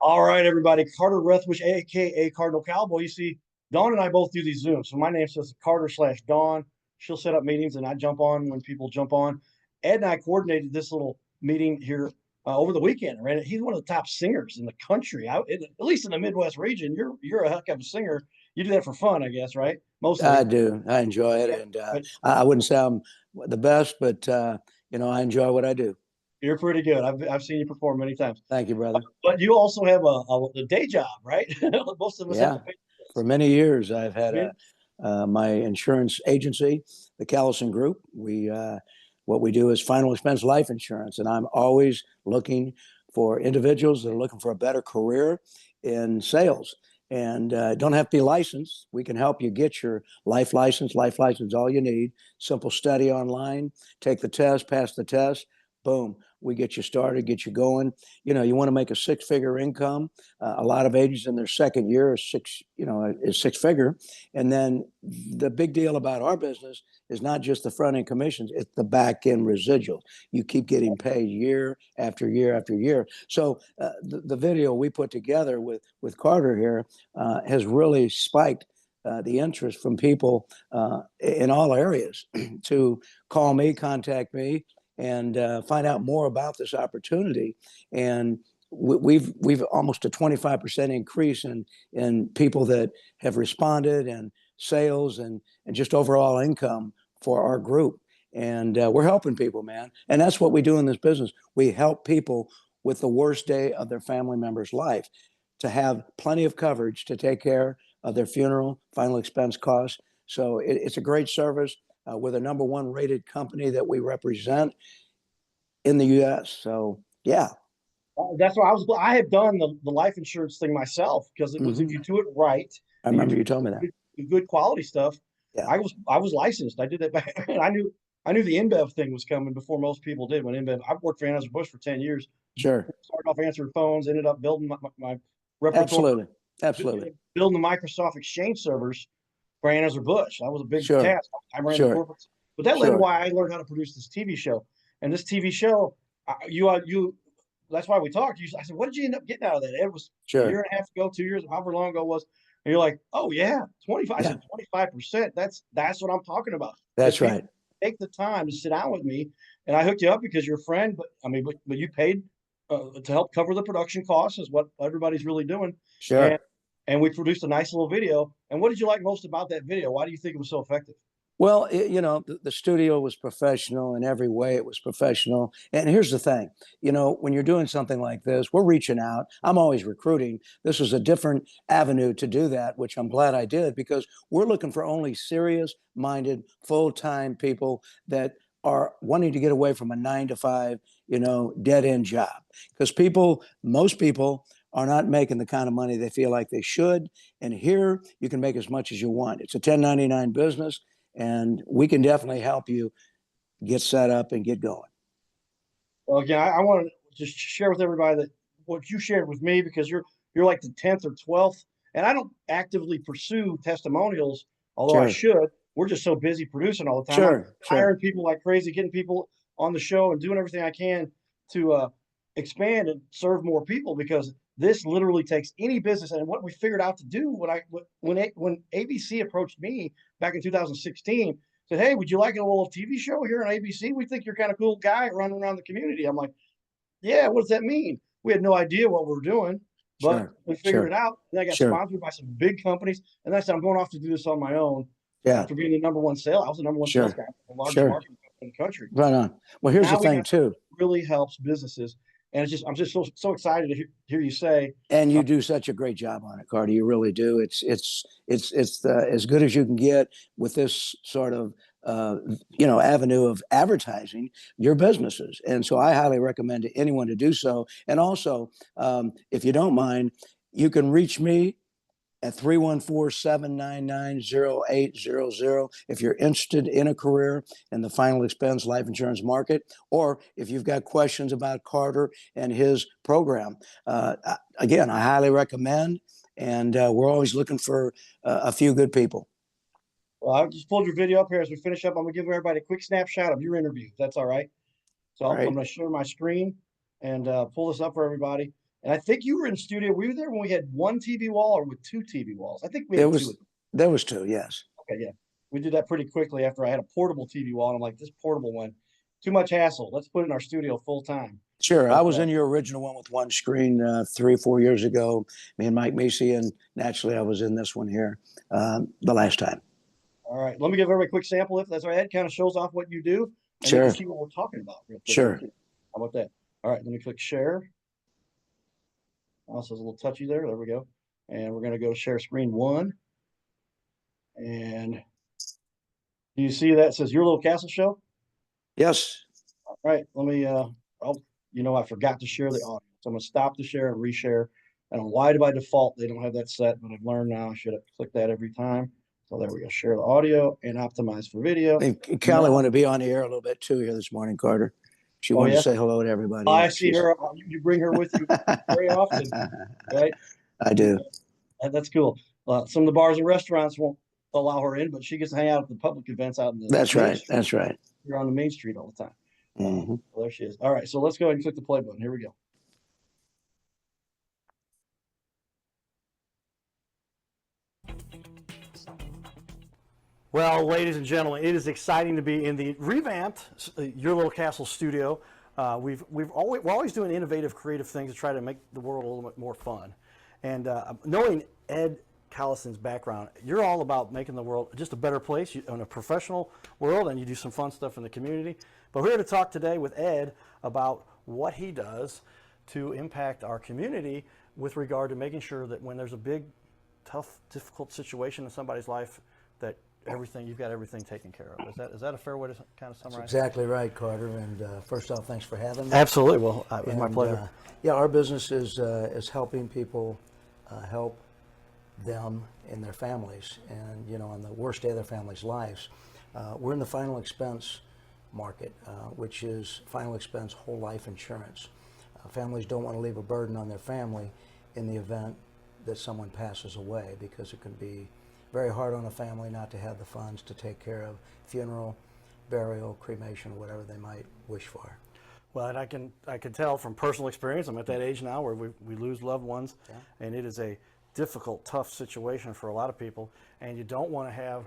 All right, everybody. Carter Rethwish, aka Cardinal Cowboy. You see, Dawn and I both do these Zooms. So my name says Carter/Dawn. She'll set up meetings, and I jump on when people jump on. Ed and I coordinated this little meeting here over the weekend. Right? He's one of the top singers in the country. At least in the Midwest region. You're a heck of a singer. You do that for fun, I guess, right? I Mostly. do. I enjoy it, and But I wouldn't say I'm the best, but I enjoy what I do. you're pretty good. I've seen you perform many times. Thank you, brother. But you also have a day job, right? Most of us have Yeah, to pay for many years I've had bills. my insurance agency, the Callison Group. We What we do is final expense life insurance, and I'm always looking for individuals that are looking for a better career in sales. And don't have to be licensed. We can help you get your life license. Life license, all you need. Simple study online. Take the test, pass the test. Boom, we get you started, get you going. You want to make a six-figure income. A lot of agents in their second year is six-figure. And then the big deal about our business is not just the front end commissions; it's the back end residual. You keep getting paid year after year after year. So the video we put together with Carter here has really spiked the interest from people in all areas to call me, contact me, and find out more about this opportunity. And we've almost a 25% increase in people that have responded, and sales, and just overall income for our group. And we're helping people, man. And that's what we do in this business. We help people with the worst day of their family member's life to have plenty of coverage to take care of their funeral, final expense costs. So it's a great service. We're the number one rated company that we represent in the U.S. So yeah. That's why I had done the life insurance thing myself because it was if Hmm. you do it right I and you remember do you told me that. good quality stuff. Yeah, I was licensed. I did that back. I knew the InBev thing was coming before most people did. When InBev, I worked for Anheuser-Busch for 10 years. sure. Started off answering phones, ended up building my repertoire, Absolutely. Absolutely. building the Microsoft Exchange servers for Anheuser-Busch. That was a big Sure. task. I ran the Sure. corporate, but that led to Sure. why I learned how to produce this TV show. And this TV show, you that's why we talked. I said, what did you end up getting out of that? It was a year Sure. and a half ago, 2 years, however long ago it was. And you're like, oh yeah, 25. I Yeah, said 25%. That's what I'm talking about. Because that's people right. take the time to sit down with me, and I hooked you up because you're a friend. But I mean, but you paid to help cover the production costs, is what everybody's really doing. And Sure. and we produced a nice little video. And what did you like most about that video? Why do you think it was so effective? Well, the studio was professional in every way. It was professional. And here's the thing, when you're doing something like this, we're reaching out. I'm always recruiting. This was a different avenue to do that, which I'm glad I did, because we're looking for only serious minded, full time people that are wanting to get away from a 9 to 5, dead end job. Because most people are not making the kind of money they feel like they should. And here you can make as much as you want. It's a 1099 business, and we can definitely help you get set up and get going. Well, again, I want to just share with everybody that what you shared with me because you're like the 10th or 12th, and I don't actively pursue testimonials, although I Sure. should. We're just so busy producing all the time. I'm Sure. Sure. hiring people like crazy, getting people on the show, and doing everything I can to expand and serve more people because this literally takes any business. And what we figured out to do when ABC approached me back in 2016, said, "Hey, would you like a little TV show here on ABC? We think you're kind of cool guy running around the community." I'm like, "Yeah, what does that mean?" We had no idea what we were doing, but Sure. we figured it Sure. out. And I got Sure. sponsored by some big companies. And I said, "I'm going off to do this on my own." Yeah. After being the number one sale, I was the number one sales Sure. guy for the largest Sure. marketing company in the country. Right on. Well, here's the Now we thing have something too. that really helps businesses. And I'm just so excited to hear you say, And uh, you do such a great job on it, Carter. You really do. It's as good as you can get with this sort of avenue of advertising your businesses. And so I highly recommend to anyone to do so. And also, if you don't mind, you can reach me at 314-799-0800 if you're interested in a career in the final expense life insurance market, or if you've got questions about Carter and his program. Again, I highly recommend, and we're always looking for a few good people. well, I just pulled your video up here as we finish up. I'm going to give everybody a quick snapshot of your interview. If that's all right. So All I'm right. going to share my screen and pull this up for everybody. And I think you were in studio. Were you there when we had one TV wall or with two TV walls? I think we It had two. was, there was two, yes. Okay, yeah. We did that pretty quickly after I had a portable TV wall. And I'm like, this portable one, too much hassle. Let's put it in our studio full time. Sure. I But was in your original one with one screen 3 or 4 years ago, me and Mike Meese, and naturally I was in this one here the last time. all right, let me give everybody a quick sample if that's all right. It kind of shows off what you do, and you Sure. can see what we're talking about real quick. Sure. How about that? All right, let me click share. Also, it's a little touchy there. There we go. And we're going to go share screen one. And do you see that? It says Your Little Castle Show. Yes. All right, let me, I forgot to share the audio. So I'm going to stop the share and reshare. And why by default, they don't have that set, but I've learned now I should have clicked that every time. So there we go. Share the audio and optimize for video. And Callie wanted to be on the air a little bit too here this morning, Carter. She wanted to say hello to everybody. I see her. You bring her with you very often, right? I do. That's cool. Some of the bars and restaurants won't allow her in, but she gets to hang out at the public events out in the. That's right. That's right. You're on the main street all the time. Mm-hmm. Well, there she is. All right, so let's go ahead and click the play button. Here we go. Well, ladies and gentlemen, it is exciting to be in the revamped Your Little Castle studio. We're always doing innovative, creative things to try to make the world a little bit more fun. And knowing Ed Callison's background, you're all about making the world just a better place in a professional world, and you do some fun stuff in the community. But we're here to talk today with Ed about what he does to impact our community with regard to making sure that when there's a big, tough, difficult situation in somebody's life, that you've got everything taken care of. Is that a fair way to kind of summarize? That's exactly right, Carter. And first off, thanks for having me. Absolutely. Well, it was my pleasure. Yeah, our business is helping people help them and their families, and on the worst day of their families' lives. We're in the final expense market, which is final expense whole life insurance. Families don't want to leave a burden on their family in the event that someone passes away, because it can be very hard on a family not to have the funds to take care of funeral, burial, cremation, whatever they might wish for. Well, and I can tell from personal experience. I'm at that age now where we lose loved ones, and it is a difficult, tough situation for a lot of people. And you don't want to have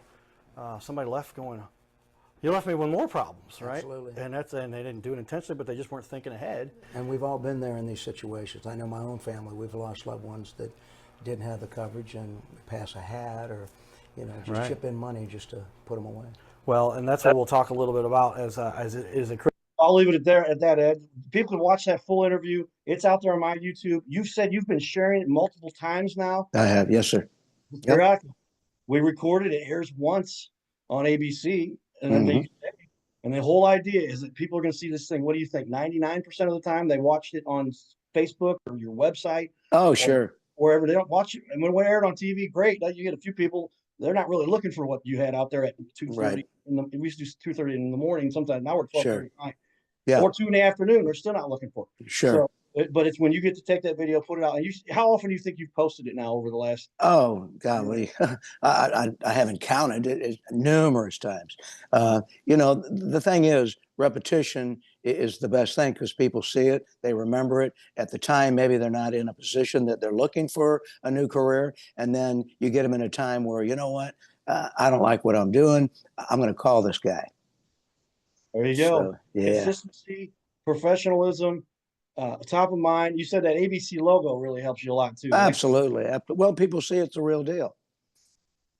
somebody left going, "You left me with more problems," right? Absolutely. And they didn't do it intentionally, but they just weren't thinking ahead. And we've all been there in these situations. I know my own family. We've lost loved ones that didn't have the coverage, and pass a hat or just chip in money just to put them away. Well, and that's what we'll talk a little bit about as it is a. I'll leave it at that, Ed. People can watch that full interview. It's out there on my YouTube. You've said you've been sharing it multiple times now. I have, yes, sir. Yep. We recorded it. Airs once on ABC, and and the whole idea is that people are going to see this thing. What do you think? 99% of the time they watched it on Facebook or your website. Oh, sure. Wherever they don't watch it, and when we aired on TV, great. You get a few people. They're not really looking for what you had out there at 2:30. Right. We used to do 2:30 in the morning. Sometimes now we're 12:30 at night. Yeah. Or 2 in the afternoon. They're still not looking for it. Sure. So, but it's when you get to take that video, put it out. And how often do you think you've posted it now over the last? Oh, golly. I haven't counted it numerous times. The thing is, repetition is the best thing, because people see it, they remember it. At the time, maybe they're not in a position that they're looking for a new career. And then you get them in a time where, you know what, I don't like what I'm doing. I'm going to call this guy. There you go. So, yeah. Consistency, professionalism, top of mind. You said that ABC logo really helps you a lot too. Absolutely. Well, people see it's a real deal.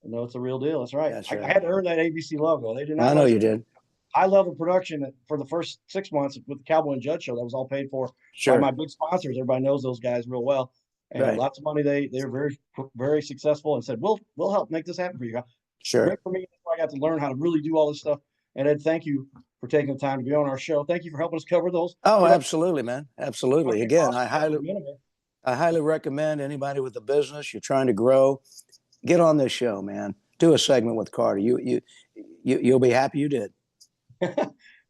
No, it's a real deal. That's right. That's right. I had to earn that ABC logo. They did not. I know you did. High level production for the first 6 months with the Cowboy and Judd show. That was all paid for Sure. by my big sponsors. Everybody knows those guys real well, and lots of money. They're very, very successful, and said, "We'll help make this happen for you." Sure. Great for me. That's why I got to learn how to really do all this stuff. And Ed, thank you for taking the time to be on our show. Thank you for helping us cover those. Oh, absolutely, man. Absolutely. Again, I highly recommend anybody with a business, you're trying to grow, get on this show, man. Do a segment with Carter. You'll be happy you did.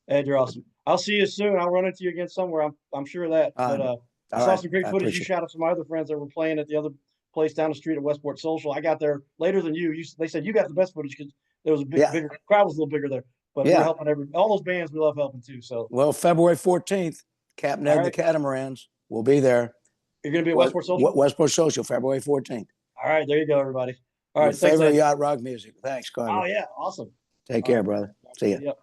Ed, you're awesome. I'll see you soon. I'll run into you again somewhere. I'm sure of that. But I saw some great footage you shot of some other friends that were playing at the other place down the street at Westport Social. I got there later than you. They said you got the best footage because there was a bigger crowd, was a little bigger there. But we're helping all those bands we love helping too. So February 14th, Captain Ed and the Catamarans will be there. You're going to be at Westport Social? Westport Social, February 14th. All right. There you go, everybody. All Your right. Thanks, favorite Ed. yacht rock music. Thanks, Oh, Carter. yeah. Awesome. Take All care, right. brother. See ya. Yep.